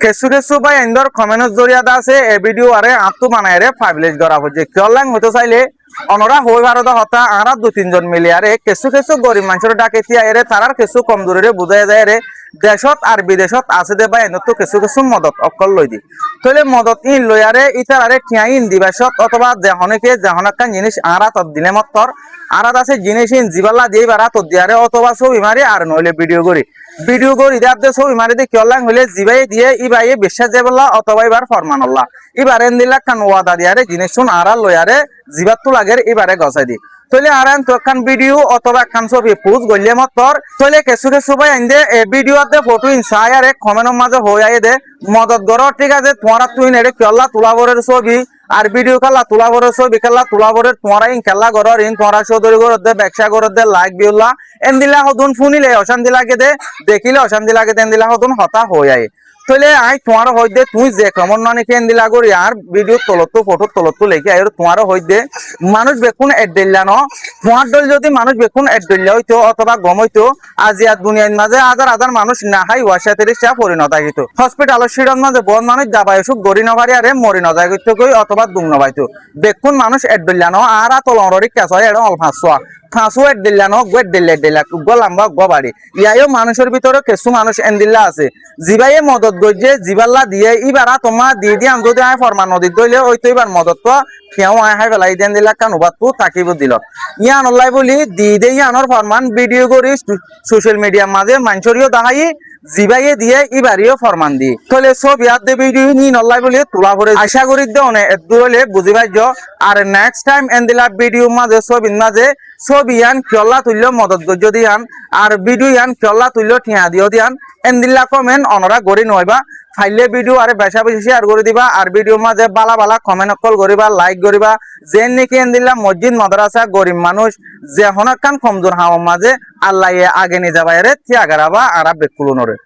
কিছু কিছু বা ইন্দর কমেন্টর জরিয়াদা আছে এ ভিডিও আরে আত্ম বানায় রে পাবলিশ করা হচ্ছে কিয়লাং হতে চাইলে অনরা হই ভারত হতা আরা দু তিনজন মিলে আরে কিছু কিছু গরিব মানুষের ডাকেতিয়া এরে তারার কিছু কমজোরিরে বুঝাই যায় রে দেশত আর বিদেশত আছে দে বা এনত কিছু কিছু মদত অকল লই দি তাহলে মদত ইন লই আরে ইতার আরে ঠিয়াই ইন দিবাসত অথবা যেহনকে যেহনাক্কান জিনিস আরা তত দিলে মত্তর আরাত আছে জিনিস ইন জিবাল্লা দিয়ে বারা তত দিয়ারে অথবা ছবি মারি আর নইলে ভিডিও করি দাবতে ছবি মারি দিয়ে কিয়লাং হইলে জিবাই দিয়ে ইবাইয়ে বিশ্বাস যাবল্লা অথবা এবার ফরমানল্লা এবার এন্দিলা কান ওয়াদা দিয়ারে জিনিস শুন আরা লয়ারে জিবাত তো লাগের এবারে গছাই দি তইলে আরান তো কান ভিডিও অথবা কান ছবি পোস্ট গইলে মতর তইলে কিছু কিছু ভাই আইন্দে এ ভিডিওতে ফটো ইনসাই আরে কমেন্টের মাঝে হই আই দে মদত গর ঠিক আছে তোমরা তুই নেড়ে কিয়ল্লা তুলাবরের ছবি আর ভিডিও খেলা তুলাবরের ছবি খেলা তুলাবরের তোমরা ইন খেলা গরর ইন তোমরা সদরি গরর দে ব্যবসা গরর দে লাইক বিউল্লা এন্দিলা হদুন ফুনিলে অশান্তি লাগে দে দেখিলে অশান্তি লাগে দে এন্দিলা হদুন হতা হই আই তইলে আই তোমার হইদে তুই যে কেমন নানি কেন দিলা করি আর ভিডিও তলত ফটো তলত লেখে আর তোমার হইদে মানুষ বেকুন এড দিলা ন তোমার দল যদি মানুষ বেকুন এড দিলা হইতো অথবা গম হইতো আজি আর দুনিয়ার মাঝে হাজার হাজার মানুষ না হাই ওয়াশা তিরিশটা পরিণত ಆಗಿত হসপিটালের শিরন মাঝে বন মানুষ দাবাই সুখ গড়ি নভারি আরে মরি নজায় গইতো কই অথবা দুম নবাইতো বেকুন মানুষ এড দিলা ন আর তলররি কাছ হয় এডন অল্পাছয়া ফাঁসু এড দিলা ন গোয়েট দিলা গলাম্বা গবাড়ি ইয়াইও মানুষের ভিতরে কিছু মানুষ এন্দিল্লা আছে জিবাইয়ে মদত গইজে জিবাল্লা দিয়ে ইবারা তোমা দিয়ে দিয়ে আমি যদি আয় ফরমান নদীত দইলে ওই তো এবার মদত তো কেউ আয় হাই বেলাই দেন দিলা কান উবাত তো তাকিব দিল ইয়ান অল্লাই বলি দি দে ইয়ানোর ফরমান ভিডিও করি সোশ্যাল মিডিয়ার মাঝে মানুষরিও দাহাই জিবাইয়ে দিয়ে ইবারিও ফরমান দি তাহলে সব ইয়াদ দে ভিডিও নি নল্লাই বলি তোলা ভরে আশা করি দে অনে দূর হলে বুঝি পাইছ আর নেক্সট টাইম এন্দিলা ভিডিও মাঝে সব ইন মাঝে সব ইয়ান কিয়ল্লা তুল্য মদত গজ্য দিয়ান আর ভিডিও ইয়ান কিয়ল্লা তুল্য ঠিয়া দিও দিয়ান এন্দিলা কমেন্ট অনরা গড়ি নয়বা ফাইলে ভিডিও আরে বেশা বেশি শেয়ার করে দিবা আর ভিডিও মাঝে বালা বালা কমেন্ট কল করিবা লাইক করিবা যেন নাকি এন্দিলা মসজিদ মাদ্রাসা গরিব মানুষ যে হনকান কমজোর হাওয়া মাঝে আল্লাহ আগে নিয়ে যাবা এরে তিয়াগারাবা আর বেকুলনরে।